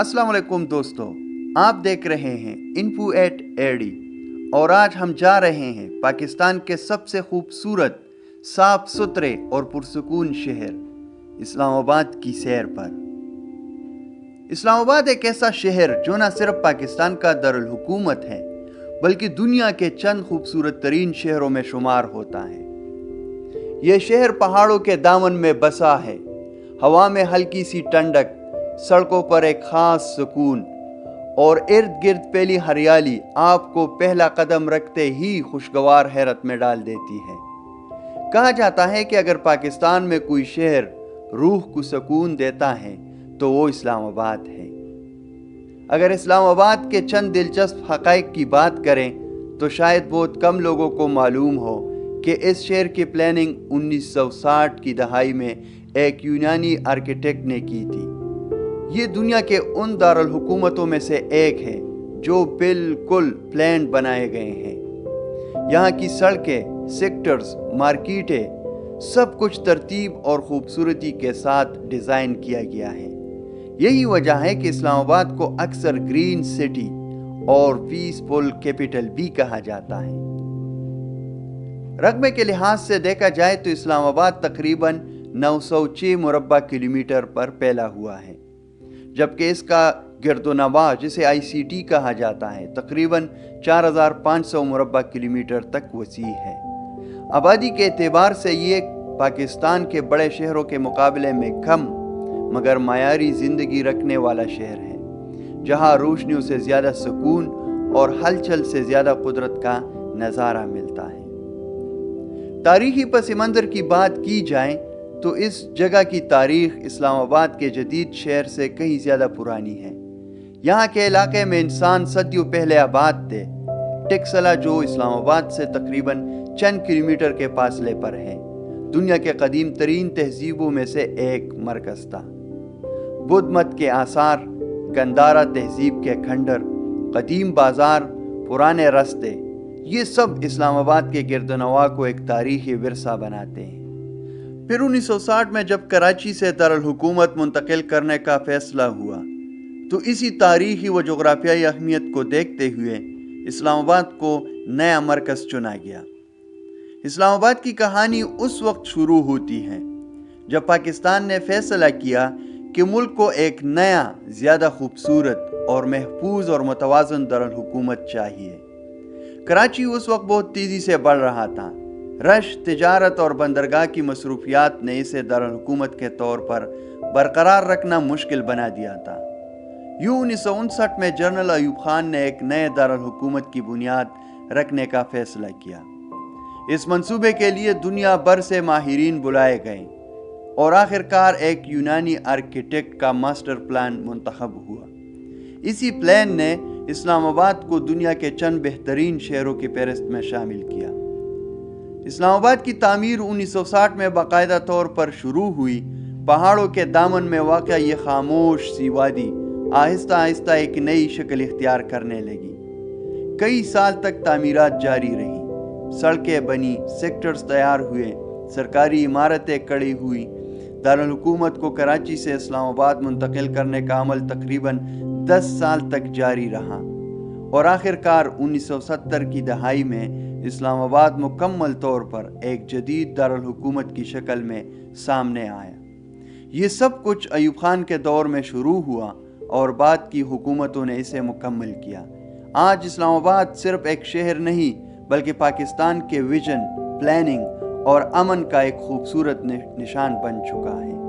अस्सलाम वालेकुम दोस्तों, आप देख रहे हैं इन्फो एट एडी और आज हम जा रहे हैं पाकिस्तान के सबसे खूबसूरत, साफ सुथरे और पुरसकून शहर इस्लामाबाद की सैर पर। इस्लामाबाद एक ऐसा शहर जो न सिर्फ पाकिस्तान का दारुल हुकूमत है बल्कि दुनिया के चंद खूबसूरत तरीन शहरों में शुमार होता है। यह शहर पहाड़ों के दामन में बसा है, हवा में हल्की सी ठंडक, सड़कों पर एक खास सुकून और इर्द गिर्द फैली हरियाली आपको पहला कदम रखते ही खुशगवार हैरत में डाल देती है। कहा जाता है कि अगर पाकिस्तान में कोई शहर रूह को सुकून देता है तो वो इस्लामाबाद है। अगर इस्लामाबाद के चंद दिलचस्प हक़ाइक़ की बात करें तो शायद बहुत कम लोगों को मालूम हो कि इस शहर की प्लानिंग 1960 की दहाई में एक यूनानी आर्किटेक्ट ने की थी। ये दुनिया के उन दारुल हुकूमतों में से एक है जो बिल्कुल प्लान बनाए गए हैं। यहाँ की सड़कें, सेक्टर्स, मार्केटें सब कुछ तरतीब और खूबसूरती के साथ डिज़ाइन किया गया है। यही वजह है कि इस्लामाबाद को अक्सर ग्रीन सिटी और पीसफुल कैपिटल भी कहा जाता है। रकबे के लिहाज से देखा जाए तो इस्लामाबाद तकरीबन 906 मुरब्बा किलोमीटर पर फैला हुआ है, जबकि इसका गिरदोनवा जिसे ICT कहा जाता है तकरीबन 4500 मुरब्बा किलोमीटर तक वसी है। आबादी के एतबार से ये पाकिस्तान के बड़े शहरों के मुकाबले में कम मगर मायारी ज़िंदगी रखने वाला शहर है, जहाँ रोशनियों से ज़्यादा सुकून और हलचल से ज़्यादा कुदरत का नज़ारा मिलता है। तारीखी पस मंज़र की बात की जाए तो इस जगह की तारीख इस्लामाबाद के जदीद शहर से कहीं ज़्यादा पुरानी है। यहाँ के इलाके में इंसान सदियों पहले आबाद थे। टेक्सला जो इस्लामाबाद से तकरीबन चंद किलोमीटर के फासले पर है, दुनिया के कदीम तरीन तहजीबों में से एक मरकज़ था। बुद्ध मत के आसार, गंदारा तहजीब के खंडर, कदीम बाज़ार, पुराने रास्ते, ये सब इस्लामाबाद के गिरदोनवा को एक तारीख़ी विरसा बनाते हैं। फिर 1960 में जब कराची से दारुल हुकूमत मुंतकिल करने का फैसला हुआ तो इसी तारीखी व जोग्राफियाई अहमियत को देखते हुए इस्लामाबाद को नया मरकज़ चुना गया। इस्लामाबाद की कहानी उस वक्त शुरू होती है जब पाकिस्तान ने फैसला किया कि मुल्क को एक नया, ज़्यादा खूबसूरत और महफूज और मुतवाज़न दारुल हुकूमत चाहिए। कराची उस वक्त बहुत तेज़ी से बढ़ रहा था। रश, तिजारत और बंदरगाह की मसरूफियात ने इसे दारुल हुकूमत के तौर पर बरकरार रखना मुश्किल बना दिया था। यूं 1959 में जनरल अयूब खान ने एक नए दारुल हुकूमत की बुनियाद रखने का फैसला किया। इस मंसूबे के लिए दुनिया भर से माहिरीन बुलाए गए और आखिरकार एक यूनानी आर्किटेक्ट का मास्टर प्लान मुंतखब हुआ। इसी प्लान ने इस्लामाबाद को दुनिया के चंद बेहतरीन शहरों की फहरिस्त में शामिल किया। इस्लामाबाद की तामीर 1960 में बाकायदा तौर पर शुरू हुई। पहाड़ों के दामन में वाक़या ये खामोश सी वादी आहिस्ता आहिस्ता एक नई शक्ल इख्तियार करने लगी। कई साल तक तामीरात जारी रहीं, सड़कें बनी, सेक्टर्स तैयार हुए, सरकारी इमारतें खड़ी हुई। दारुल हुकूमत को कराची से इस्लामाबाद मुंतकिल करने का अमल तकरीबन 10 साल तक जारी रहा और आखिरकार 1970 की दहाई में इस्लामाबाद मुकम्मल तौर पर एक जदीद दारुल हुकूमत की शक्ल में सामने आया। ये सब कुछ अयूब खान के दौर में शुरू हुआ और बाद की हुकूमतों ने इसे मुकम्मल किया। आज इस्लामाबाद सिर्फ एक शहर नहीं बल्कि पाकिस्तान के विजन, प्लानिंग और अमन का एक खूबसूरत निशान बन चुका है।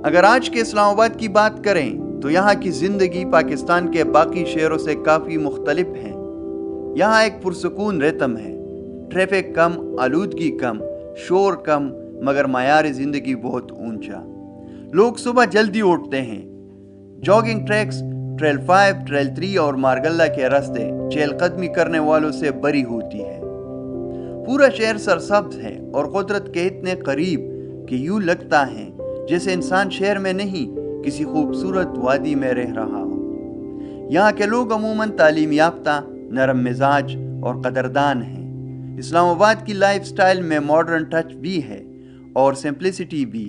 अगर आज के इस्लामाबाद की बात करें तो यहाँ की ज़िंदगी पाकिस्तान के बाकी शहरों से काफ़ी मुख्तलिफ है। यहाँ एक पुरसकून रितम है, ट्रैफिक कम, आलूदगी कम, शोर कम मगर मायारी ज़िंदगी बहुत ऊंचा। लोग सुबह जल्दी उठते हैं। जॉगिंग ट्रैक्स, ट्रेल 5, ट्रेल 3 और मारगल्ला के रास्ते चहलकदमी करने वालों से भरी होती है। पूरा शहर सरसब्ज है और कुदरत के इतने करीब कि यूं लगता है जैसे इंसान शहर में नहीं किसी खूबसूरत वादी में रह रहा हो। यहाँ के लोग अमूमन तालीम याफ्ता, नरम मिजाज और कदरदान हैं। इस्लामाबाद की लाइफस्टाइल में मॉडर्न टच भी है और सिंप्लिसिटी भी,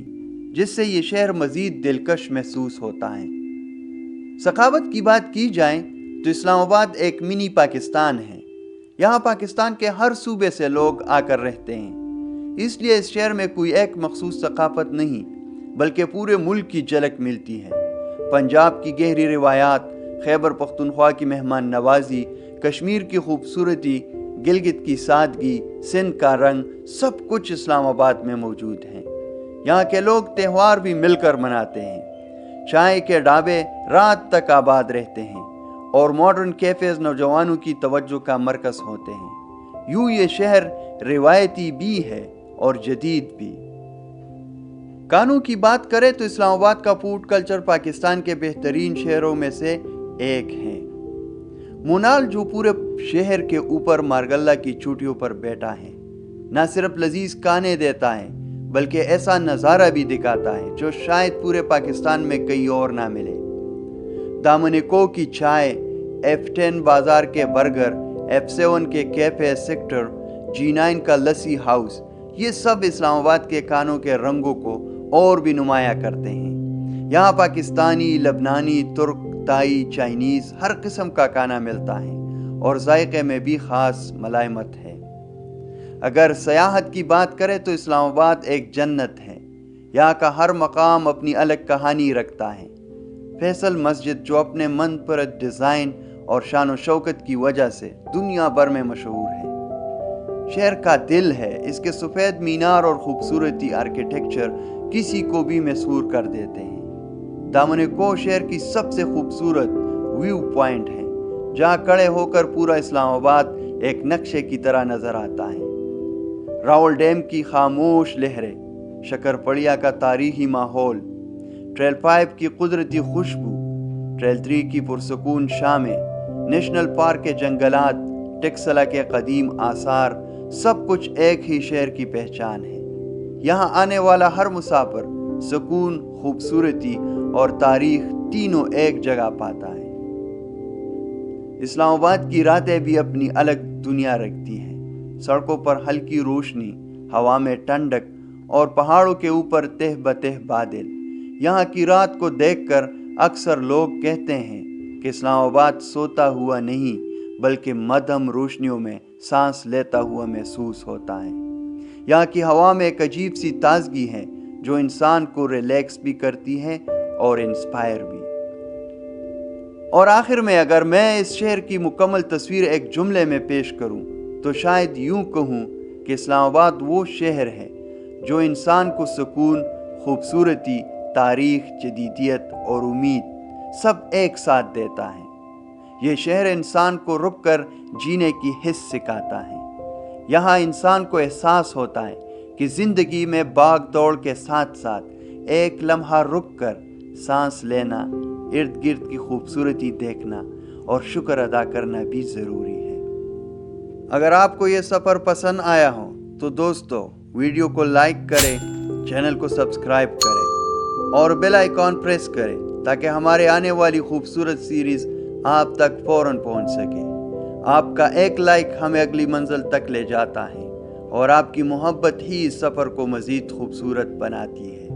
जिससे ये शहर मज़ीद दिलकश महसूस होता है। ثقافت کی بات کی جائے تو اسلام آباد ایک منی پاکستان ہے۔ یہاں پاکستان کے ہر صوبے سے لوگ آ کر رہتے ہیں، اس لیے اس شہر میں کوئی ایک مخصوص ثقافت نہیں بلکہ پورے ملک کی جھلک ملتی ہے۔ پنجاب کی گہری روایات، خیبر پختونخوا کی مہمان نوازی، کشمیر کی خوبصورتی، گلگت کی سادگی، سندھ کا رنگ، سب کچھ اسلام آباد میں موجود ہے۔ یہاں کے لوگ تہوار بھی مل کر مناتے ہیں، چائے کے ڈھابے رات تک آباد رہتے ہیں اور ماڈرن کیفیز نوجوانوں کی توجہ کا مرکز ہوتے ہیں۔ یوں یہ شہر روایتی بھی ہے اور جدید بھی۔ کانوں کی بات کریں تو اسلام آباد کا فوڈ کلچر پاکستان کے بہترین شہروں میں سے ایک ہے۔ مونال جو پورے شہر کے اوپر مارگلہ کی چوٹیوں پر بیٹھا ہے، نہ صرف لذیذ کھانے دیتا ہے بلکہ ایسا نظارہ بھی دکھاتا ہے جو شاید پورے پاکستان میں کہیں اور نہ ملے۔ دامنیکو کی چائے، F10 بازار کے برگر، F7 کے کیفے سیکٹر، G9 کا لسی ہاؤس، یہ سب اسلام آباد کے کھانوں کے رنگوں کو اور بھی نمایاں کرتے ہیں۔ یہاں پاکستانی، لبنانی، ترک، تائی، چائنیز ہر قسم کا کھانا ملتا ہے اور ذائقے میں بھی خاص ملائمت ہے۔ اگر سیاحت کی بات کریں تو اسلام آباد ایک جنت ہے۔ یہاں کا ہر مقام اپنی الگ کہانی رکھتا ہے۔ فیصل مسجد جو اپنے من پرت ڈیزائن اور شان و شوکت کی وجہ سے دنیا بھر میں مشہور ہے۔ شہر کا دل ہے، اس کے سفید مینار اور خوبصورتی آرکیٹیکچر کسی کو بھی مسحور کر دیتے ہیں۔ دامنیکو شہر کی سب سے خوبصورت ویو پوائنٹ ہے، جہاں کھڑے ہو کر پورا اسلام آباد ایک نقشے کی طرح نظر آتا ہے۔ راول ڈیم کی خاموش لہریں، شکر پڑیا کا تاریخی ماحول، ٹریل 5 کی قدرتی خوشبو، ٹریل 3 کی پرسکون شامیں، نیشنل پارک کے جنگلات، ٹیکسلا کے قدیم آثار، سب کچھ ایک ہی شہر کی پہچان ہے۔ یہاں آنے والا ہر مسافر سکون، خوبصورتی اور تاریخ تینوں ایک جگہ پاتا ہے۔ اسلام آباد کی راتیں بھی اپنی الگ دنیا رکھتی ہیں۔ سڑکوں پر ہلکی روشنی، ہوا میں ٹھنڈک اور پہاڑوں کے اوپر تہ بتہ بادل۔ یہاں کی رات کو دیکھ کر اکثر لوگ کہتے ہیں کہ اسلام آباد سوتا ہوا نہیں بلکہ مدھم روشنیوں میں سانس لیتا ہوا محسوس ہوتا ہے۔ یہاں کی ہوا میں ایک عجیب سی تازگی ہے جو انسان کو ریلیکس بھی کرتی ہے اور انسپائر بھی۔ اور آخر میں اگر میں اس شہر کی مکمل تصویر ایک جملے میں پیش کروں تو شاید یوں کہوں کہ اسلام آباد وہ شہر ہے جو انسان کو سکون، خوبصورتی، تاریخ، جدیدیت اور امید سب ایک ساتھ دیتا ہے۔ یہ شہر انسان کو رک کر جینے کی حس سکھاتا ہے۔ یہاں انسان کو احساس ہوتا ہے کہ زندگی میں بھاگ دوڑ کے ساتھ ساتھ ایک لمحہ رک کر سانس لینا، ارد گرد کی خوبصورتی دیکھنا اور شکر ادا کرنا بھی ضروری ہے۔ اگر آپ کو یہ سفر پسند آیا ہو تو دوستو ویڈیو کو لائک کریں، چینل کو سبسکرائب کریں اور بیل آئیکن پریس کریں تاکہ ہمارے آنے والی خوبصورت سیریز آپ تک فوراً پہنچ سکے۔ آپ کا ایک لائک ہمیں اگلی منزل تک لے جاتا ہے اور آپ کی محبت ہی اس سفر کو مزید خوبصورت بناتی ہے۔